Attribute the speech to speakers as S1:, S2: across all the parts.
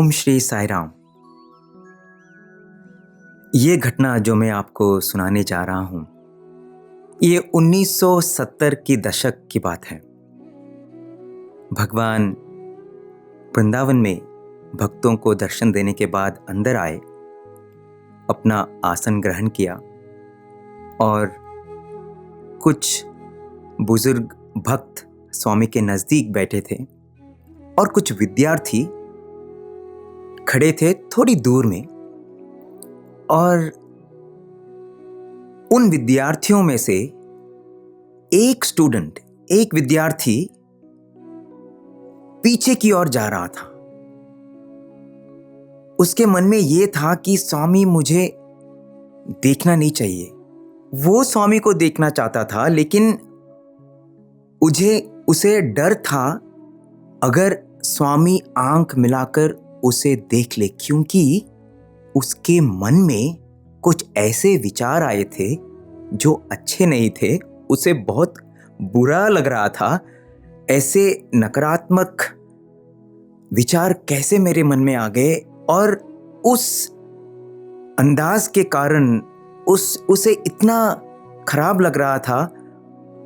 S1: ओम श्री साई राम। ये घटना जो मैं आपको सुनाने जा रहा हूं, ये 1970 की दशक की बात है। भगवान वृंदावन में भक्तों को दर्शन देने के बाद अंदर आए, अपना आसन ग्रहण किया और कुछ बुजुर्ग भक्त स्वामी के नजदीक बैठे थे और कुछ विद्यार्थी खड़े थे थोड़ी दूर में। और उन विद्यार्थियों में से एक विद्यार्थी पीछे की ओर जा रहा था। उसके मन में यह था कि स्वामी मुझे देखना नहीं चाहिए। वो स्वामी को देखना चाहता था, लेकिन उसे डर था अगर स्वामी आंख मिलाकर उसे देख ले, क्योंकि उसके मन में कुछ ऐसे विचार आए थे जो अच्छे नहीं थे। उसे बहुत बुरा लग रहा था, ऐसे नकारात्मक विचार कैसे मेरे मन में आ गए। और उस अंदाज के कारण उसे इतना खराब लग रहा था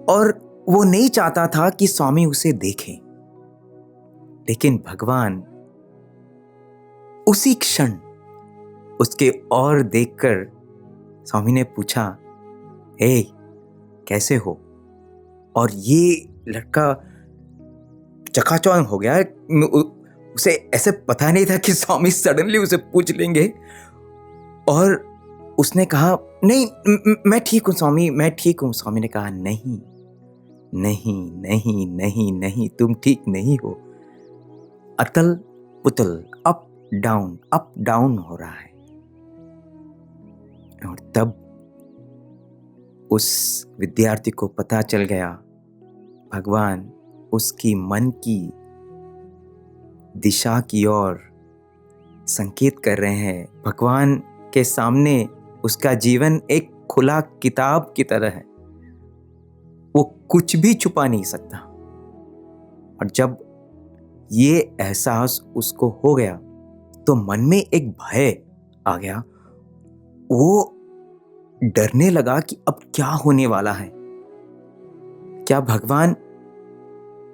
S1: और वो नहीं चाहता था कि स्वामी उसे देखें। लेकिन भगवान उसी क्षण उसके ओर देखकर स्वामी ने पूछा, हे कैसे हो? और ये लड़का चकाचौंध हो गया। उसे ऐसे पता नहीं था कि स्वामी सडनली उसे पूछ लेंगे। और उसने कहा, नहीं मैं ठीक हूं स्वामी, मैं ठीक हूं। स्वामी ने कहा, नहीं नहीं नहीं नहीं नहीं, तुम ठीक नहीं हो। अतल पुतल, अप डाउन हो रहा है। और तब उस विद्यार्थी को पता चल गया, भगवान उसकी मन की दिशा की ओर संकेत कर रहे हैं। भगवान के सामने उसका जीवन एक खुला किताब की तरह है, वो कुछ भी छुपा नहीं सकता। और जब ये एहसास उसको हो गया तो मन में एक भय आ गया। वो डरने लगा कि अब क्या होने वाला है। क्या भगवान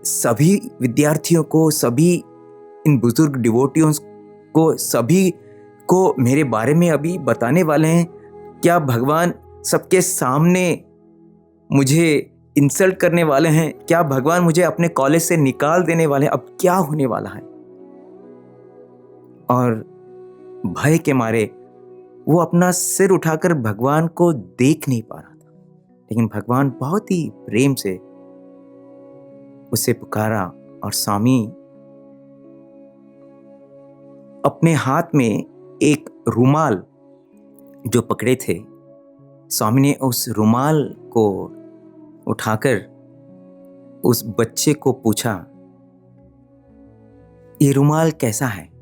S1: सभी विद्यार्थियों को, सभी इन बुजुर्ग डिवोटियों को, सभी को मेरे बारे में अभी बताने वाले हैं? क्या भगवान सबके सामने मुझे इंसल्ट करने वाले हैं? क्या भगवान मुझे अपने कॉलेज से निकाल देने वाले हैं? अब क्या होने वाला है? और भय के मारे वो अपना सिर उठाकर भगवान को देख नहीं पा रहा था। लेकिन भगवान बहुत ही प्रेम से उसे पुकारा और स्वामी अपने हाथ में एक रुमाल जो पकड़े थे, स्वामी ने उस रुमाल को उठाकर उस बच्चे को पूछा, ये रुमाल कैसा है?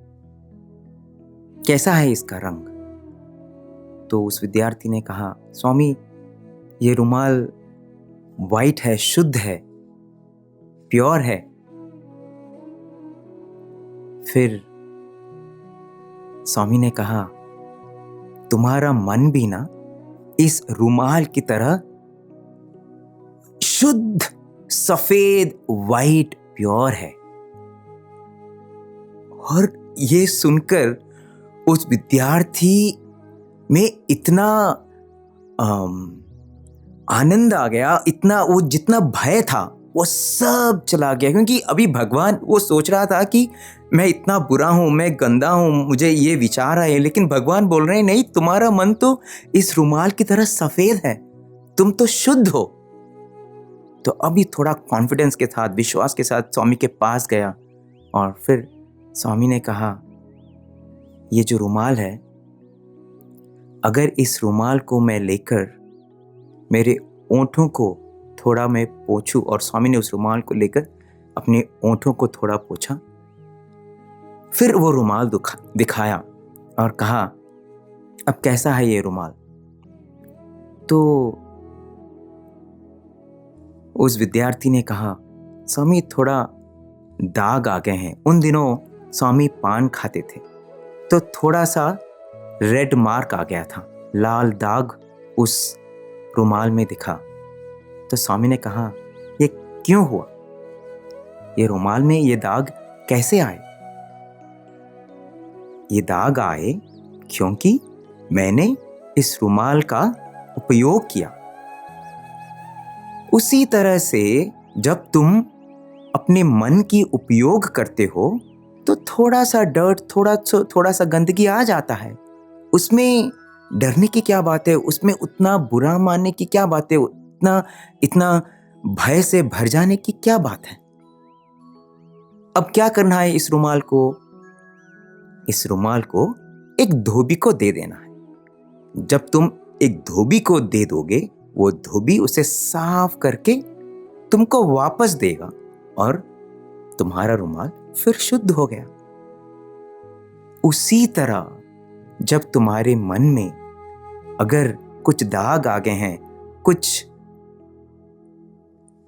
S1: कैसा है इसका रंग? तो उस विद्यार्थी ने कहा, स्वामी ये रुमाल वाइट है, शुद्ध है, प्योर है। फिर स्वामी ने कहा, तुम्हारा मन भी ना इस रुमाल की तरह शुद्ध, सफेद, वाइट, प्योर है। और ये सुनकर उस विद्यार्थी में इतना आनंद आ गया, इतना वो जितना भय था वो सब चला गया। क्योंकि अभी भगवान, वो सोच रहा था कि मैं इतना बुरा हूं, मैं गंदा हूं, मुझे ये विचार आए। लेकिन भगवान बोल रहे हैं, नहीं, तुम्हारा मन तो इस रुमाल की तरह सफेद है, तुम तो शुद्ध हो। तो अभी थोड़ा कॉन्फिडेंस के साथ, विश्वास के साथ स्वामी के पास गया और फिर स्वामी ने कहा, ये जो रुमाल है, अगर इस रुमाल को मैं लेकर मेरे ओंठों को थोड़ा मैं पोंछूं, और स्वामी ने उस रुमाल को लेकर अपने ओंठों को थोड़ा पोंछा। फिर वो रुमाल दिखाया और कहा, अब कैसा है ये रुमाल? तो उस विद्यार्थी ने कहा, स्वामी थोड़ा दाग आ गए हैं। उन दिनों स्वामी पान खाते थे तो थोड़ा सा रेड मार्क आ गया था, लाल दाग उस रुमाल में दिखा। तो स्वामी ने कहा, ये क्यों हुआ? ये रुमाल में ये दाग कैसे आए? ये दाग आए क्योंकि मैंने इस रुमाल का उपयोग किया। उसी तरह से जब तुम अपने मन की उपयोग करते हो तो थोड़ा सा डर्ट, थोड़ा सा गंदगी आ जाता है। उसमें डरने की क्या बात है? उसमें उतना बुरा मानने की क्या बात है? इतना भय से भर जाने की क्या बात है? अब क्या करना है इस रुमाल को? इस रुमाल को एक धोबी को दे देना है। जब तुम एक धोबी को दे दोगे, वो धोबी उसे साफ करके तुमको वापस देगा और तुम्हारा रुमाल फिर शुद्ध हो गया। उसी तरह जब तुम्हारे मन में अगर कुछ दाग आ गए हैं, कुछ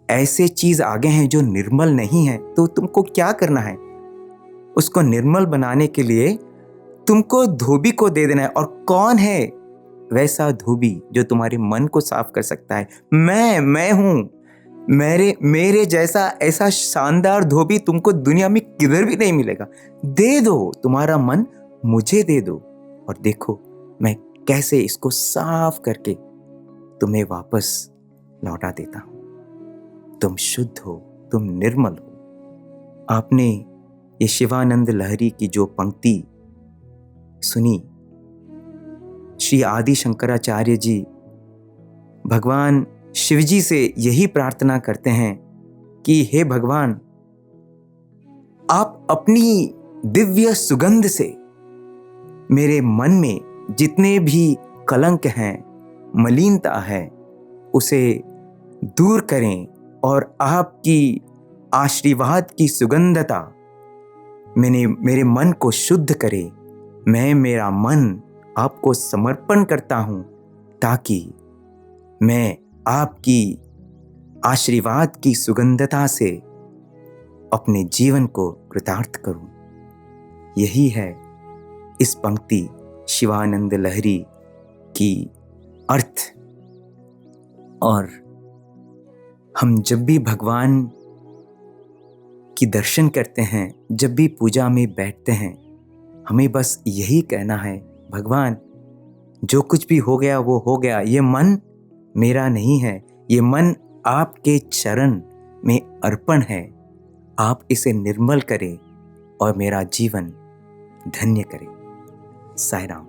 S1: ऐसे चीज आ गए हैं जो निर्मल नहीं है, तो तुमको क्या करना है? उसको निर्मल बनाने के लिए तुमको धोबी को दे देना है। और कौन है वैसा धोबी जो तुम्हारे मन को साफ कर सकता है? मैं हूं। मेरे जैसा ऐसा शानदार धोबी तुमको दुनिया में किधर भी नहीं मिलेगा। दे दो तुम्हारा मन, मुझे दे दो, और देखो मैं कैसे इसको साफ करके तुम्हें वापस लौटा देता हूं। तुम शुद्ध हो, तुम निर्मल हो। आपने ये शिवानंद लहरी की जो पंक्ति सुनी, श्री आदि शंकराचार्य जी भगवान शिवजी से यही प्रार्थना करते हैं कि हे भगवान, आप अपनी दिव्य सुगंध से मेरे मन में जितने भी कलंक हैं, मलिनता है, उसे दूर करें और आपकी आशीर्वाद की सुगंधता मेरे मन को शुद्ध करे। मैं मेरा मन आपको समर्पण करता हूं ताकि मैं आपकी आशीर्वाद की सुगंधता से अपने जीवन को कृतार्थ करूं। यही है इस पंक्ति शिवानंद लहरी की अर्थ। और हम जब भी भगवान की दर्शन करते हैं, जब भी पूजा में बैठते हैं, हमें बस यही कहना है, भगवान जो कुछ भी हो गया वो हो गया। ये मन मेरा नहीं है, ये मन आपके चरण में अर्पण है। आप इसे निर्मल करें और मेरा जीवन धन्य करें। साईं राम।